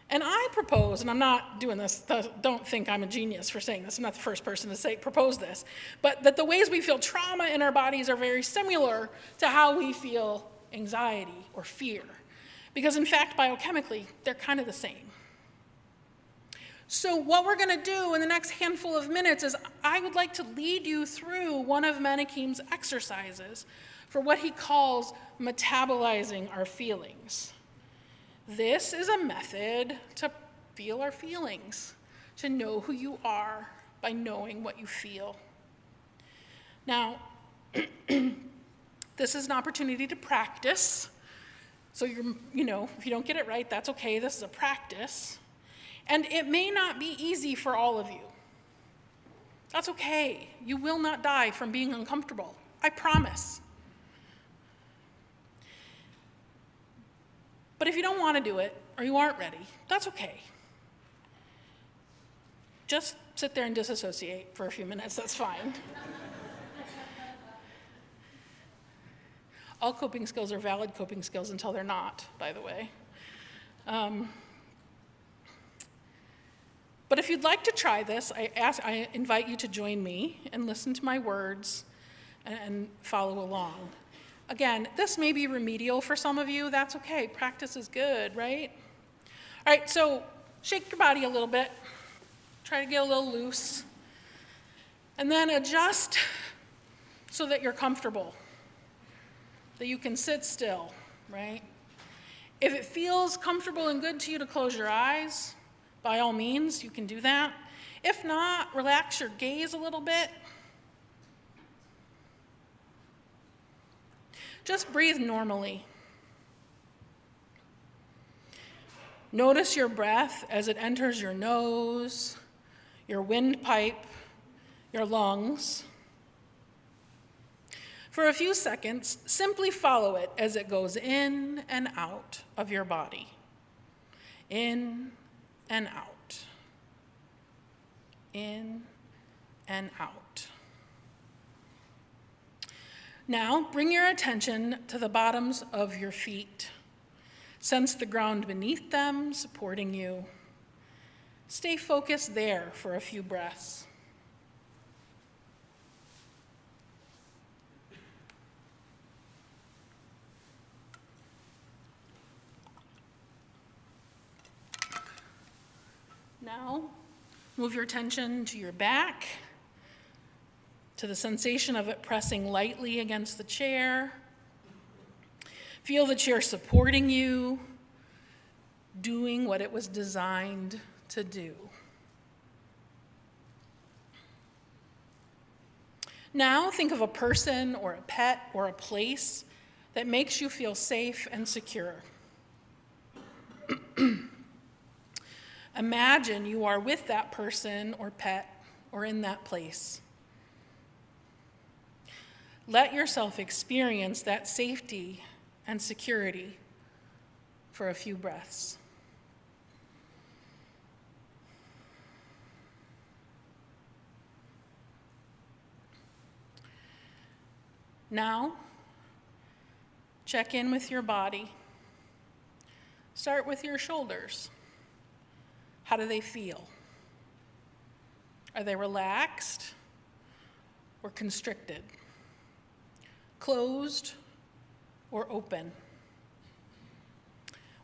And I propose, and I'm not doing this, don't think I'm a genius for saying this, I'm not the first person to propose this, but that the ways we feel trauma in our bodies are very similar to how we feel anxiety or fear. Because in fact, biochemically, they're kind of the same. So what we're going to do in the next handful of minutes is I would like to lead you through one of Menachem's exercises for what he calls metabolizing our feelings. This is a method to feel our feelings, to know who you are by knowing what you feel. Now, this is an opportunity to practice. So if you don't get it right, that's okay. This is a practice. And it may not be easy for all of you. That's okay. You will not die from being uncomfortable. I promise. But if you don't want to do it, or you aren't ready, that's okay. Just sit there and disassociate for a few minutes, that's fine. All coping skills are valid coping skills until they're not, by the way. But if you'd like to try this, I invite you to join me and listen to my words and follow along. Again, this may be remedial for some of you. That's okay. Practice is good, right? All right, so shake your body a little bit. Try to get a little loose. And then adjust so that you're comfortable, that you can sit still, right? If it feels comfortable and good to you to close your eyes, by all means, you can do that. If not, relax your gaze a little bit. Just breathe normally. Notice your breath as it enters your nose, your windpipe, your lungs. For a few seconds, simply follow it as it goes in and out of your body. In and out. In and out. Now, bring your attention to the bottoms of your feet. Sense the ground beneath them supporting you. Stay focused there for a few breaths. Now, move your attention to your back, to the sensation of it pressing lightly against the chair. Feel the chair supporting you, doing what it was designed to do. Now, think of a person or a pet or a place that makes you feel safe and secure. Imagine you are with that person or pet or in that place. Let yourself experience that safety and security for a few breaths. Now, check in with your body. Start with your shoulders. How do they feel? Are they relaxed or constricted? Closed or open?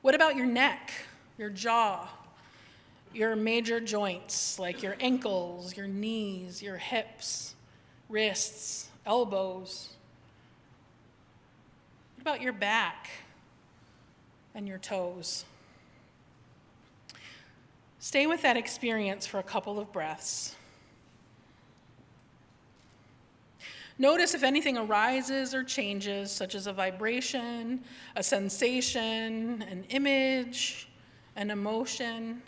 What about your neck, your jaw, your major joints like your ankles, your knees, your hips, wrists, elbows? What about your back and your toes? Stay with that experience for a couple of breaths. Notice if anything arises or changes, such as a vibration, a sensation, an image, an emotion,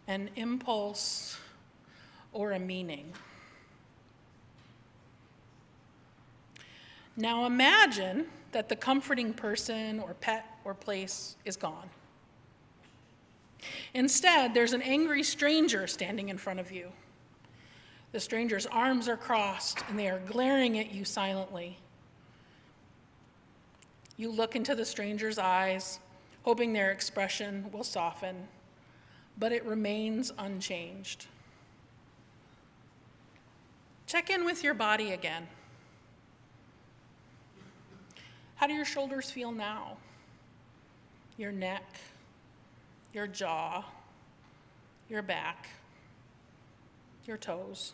an impulse, or a meaning. Now imagine that the comforting person or pet or place is gone. Instead, there's an angry stranger standing in front of you. The stranger's arms are crossed and they are glaring at you silently. You look into the stranger's eyes, hoping their expression will soften, but it remains unchanged. Check in with your body again. How do your shoulders feel now? Your neck, your jaw, your back, your toes.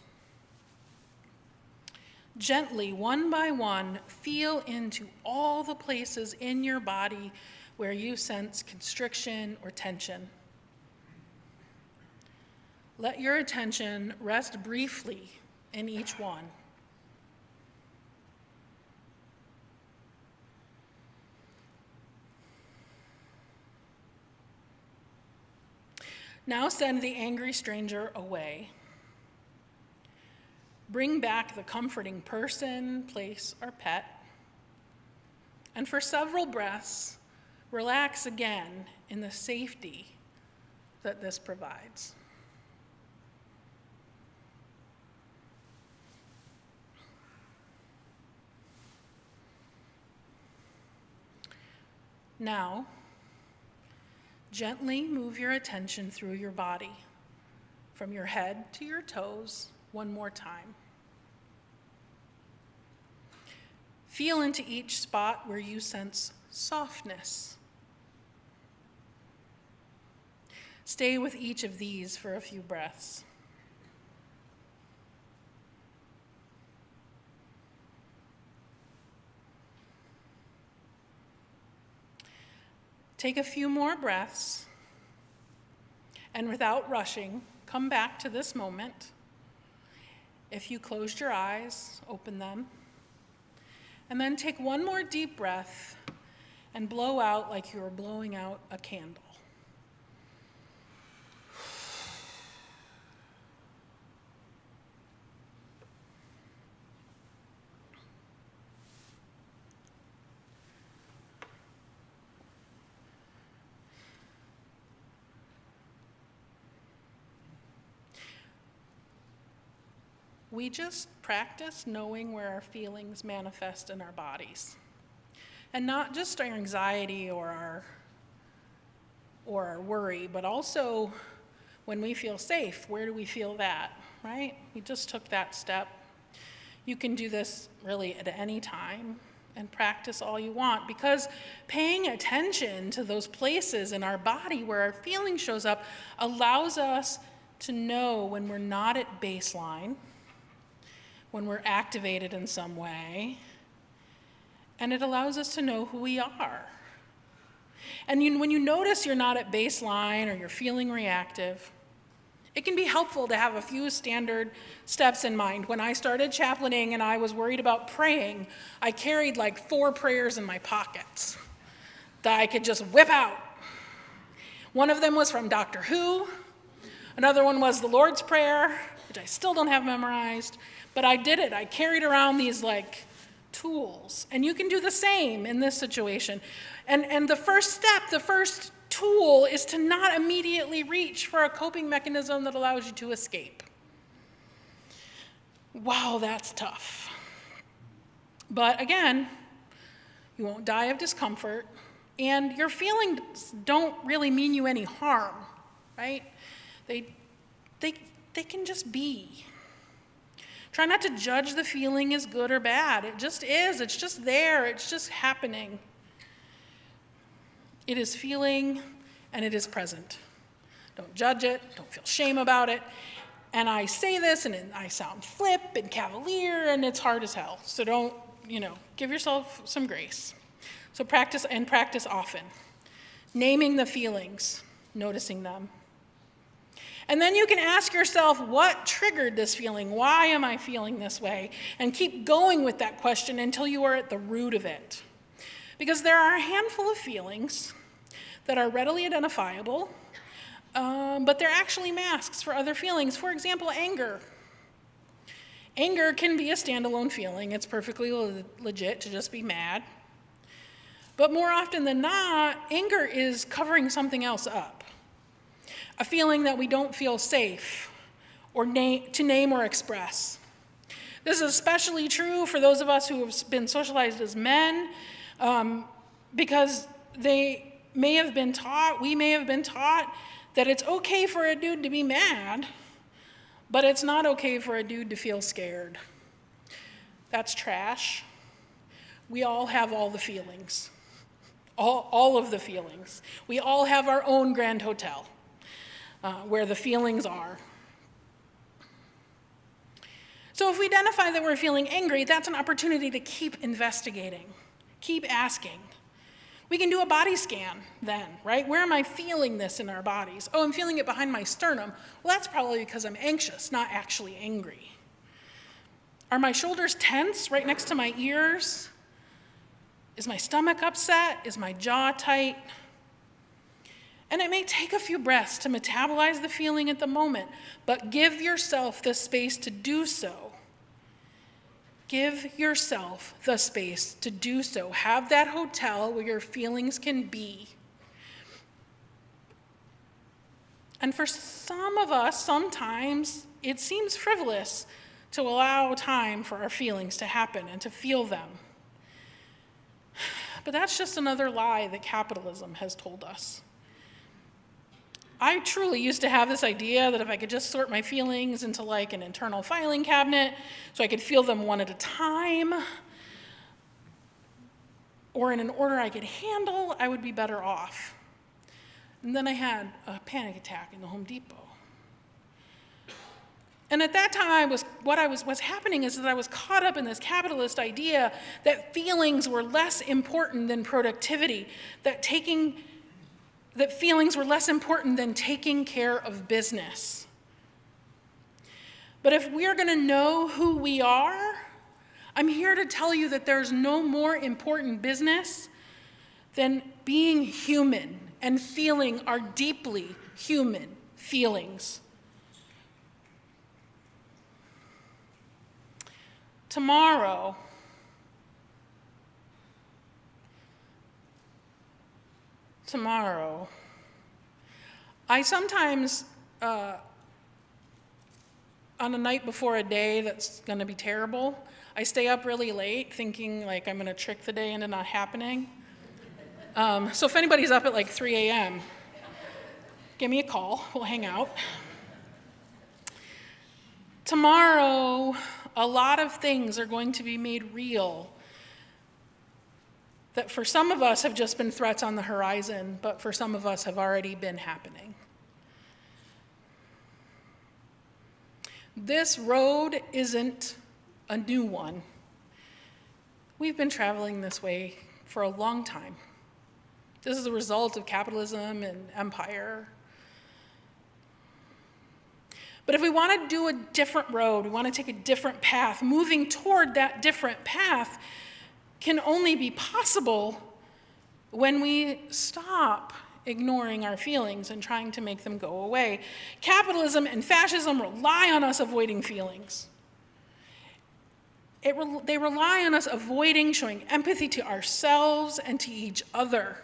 Gently, one by one, feel into all the places in your body where you sense constriction or tension. Let your attention rest briefly in each one. Now send the angry stranger away. Bring back the comforting person, place, or pet. And for several breaths, relax again in the safety that this provides. Now, gently move your attention through your body, from your head to your toes, one more time. Feel into each spot where you sense softness. Stay with each of these for a few breaths. Take a few more breaths, and without rushing, come back to this moment. If you closed your eyes, open them, and then take one more deep breath and blow out like you were blowing out a candle. We just practice knowing where our feelings manifest in our bodies. And not just our anxiety or our worry, but also when we feel safe, where do we feel that, right? We just took that step. You can do this really at any time and practice all you want, because paying attention to those places in our body where our feeling shows up allows us to know when we're not at baseline, when we're activated in some way, and it allows us to know who we are. And when you notice you're not at baseline or you're feeling reactive, it can be helpful to have a few standard steps in mind. When I started chaplaining and I was worried about praying, I carried like 4 prayers in my pockets that I could just whip out. One of them was from Doctor Who. Another one was the Lord's Prayer, which I still don't have memorized. But I did it. I carried around these like tools. And you can do the same in this situation. And the first step, the first tool is to not immediately reach for a coping mechanism that allows you to escape. Wow, that's tough. But again, you won't die of discomfort, and your feelings don't really mean you any harm, right? They can just be. Try not to judge the feeling as good or bad. It just is. It's just there. It's just happening. It is feeling, and it is present. Don't judge it. Don't feel shame about it. And I say this, and I sound flip and cavalier, and it's hard as hell. So don't, give yourself some grace. So practice often. Naming the feelings, noticing them. And then you can ask yourself, what triggered this feeling? Why am I feeling this way? And keep going with that question until you are at the root of it. Because there are a handful of feelings that are readily identifiable, but they're actually masks for other feelings. For example, anger. Anger can be a standalone feeling. It's perfectly legit to just be mad. But more often than not, anger is covering something else up. A feeling that we don't feel safe or to name or express. This is especially true for those of us who have been socialized as men, because we may have been taught that it's okay for a dude to be mad, but it's not okay for a dude to feel scared. That's trash. We all have all the feelings, all of the feelings. We all have our own Grand Hotel where the feelings are. So if we identify that we're feeling angry, that's an opportunity to keep investigating, keep asking. We can do a body scan then, right? Where am I feeling this in our bodies? Oh, I'm feeling it behind my sternum. Well, that's probably because I'm anxious, not actually angry. Are my shoulders tense right next to my ears? Is my stomach upset? Is my jaw tight? And it may take a few breaths to metabolize the feeling at the moment, but give yourself the space to do so. Give yourself the space to do so. Have that hotel where your feelings can be. And for some of us, sometimes it seems frivolous to allow time for our feelings to happen and to feel them. But that's just another lie that capitalism has told us. I truly used to have this idea that if I could just sort my feelings into like an internal filing cabinet so I could feel them one at a time or in an order I could handle, I would be better off. And then I had a panic attack in the Home Depot. And at that time, what's happening is that I was caught up in this capitalist idea that feelings were less important than productivity, that feelings were less important than taking care of business. But if we're going to know who we are, I'm here to tell you that there's no more important business than being human and feeling our deeply human feelings. Tomorrow, I sometimes, on a night before a day that's gonna be terrible, I stay up really late thinking like I'm gonna trick the day into not happening. So if anybody's up at like 3 a.m., give me a call, we'll hang out. Tomorrow, a lot of things are going to be made real that for some of us have just been threats on the horizon, but for some of us have already been happening. This road isn't a new one. We've been traveling this way for a long time. This is a result of capitalism and empire. But if we want to do a different road, we want to take a different path, moving toward that different path can only be possible when we stop ignoring our feelings and trying to make them go away. Capitalism and fascism rely on us avoiding feelings. They rely on us avoiding showing empathy to ourselves and to each other,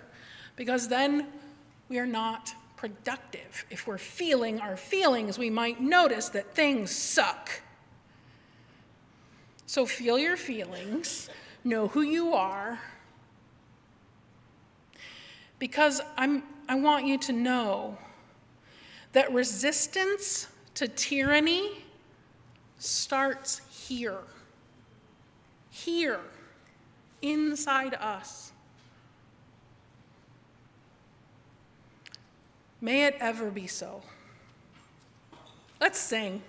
because then we are not productive. If we're feeling our feelings, we might notice that things suck. So feel your feelings, know who you are, because I want you to know that resistance to tyranny starts here, inside us. May it ever be so. Let's sing.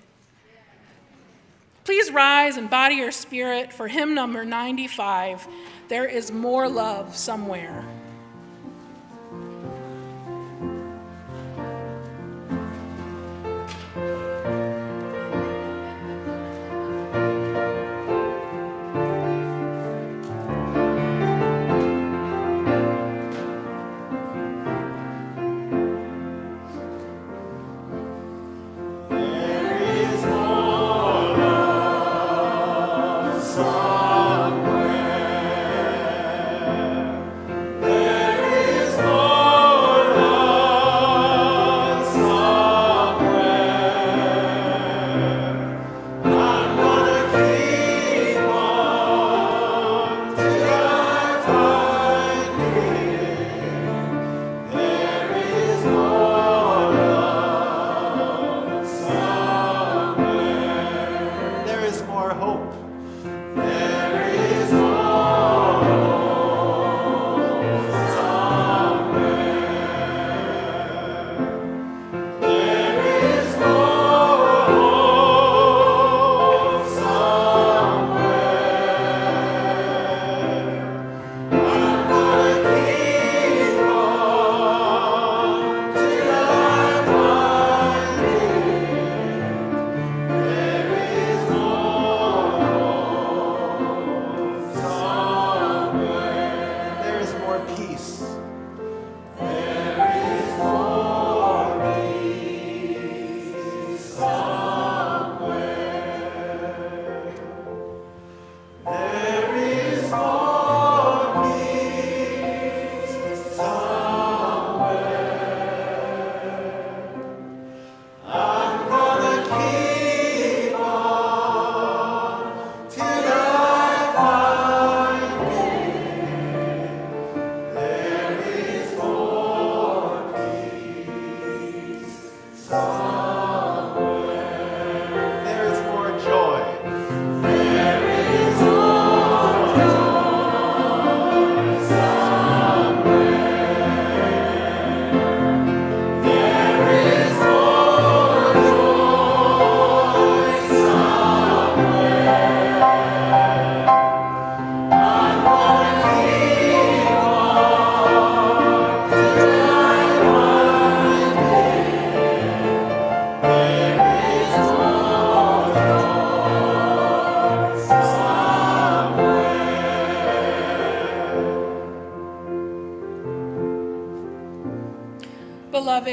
Please rise and body your spirit for hymn number 95, There Is More Love Somewhere.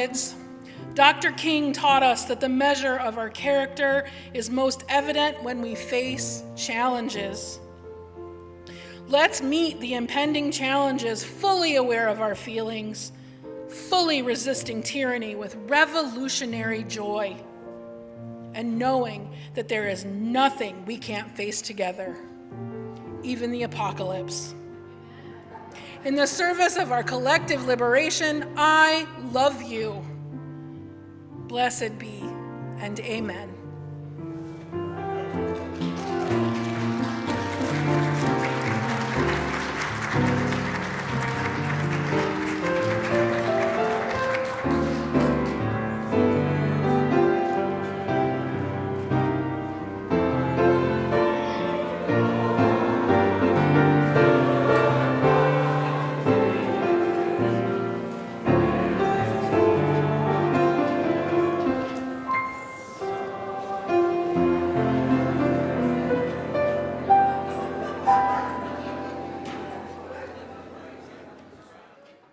kids. Dr. King taught us that the measure of our character is most evident when we face challenges. Let's meet the impending challenges fully aware of our feelings, fully resisting tyranny with revolutionary joy, and knowing that there is nothing we can't face together, even the apocalypse. In the service of our collective liberation, I love you. Blessed be, and amen.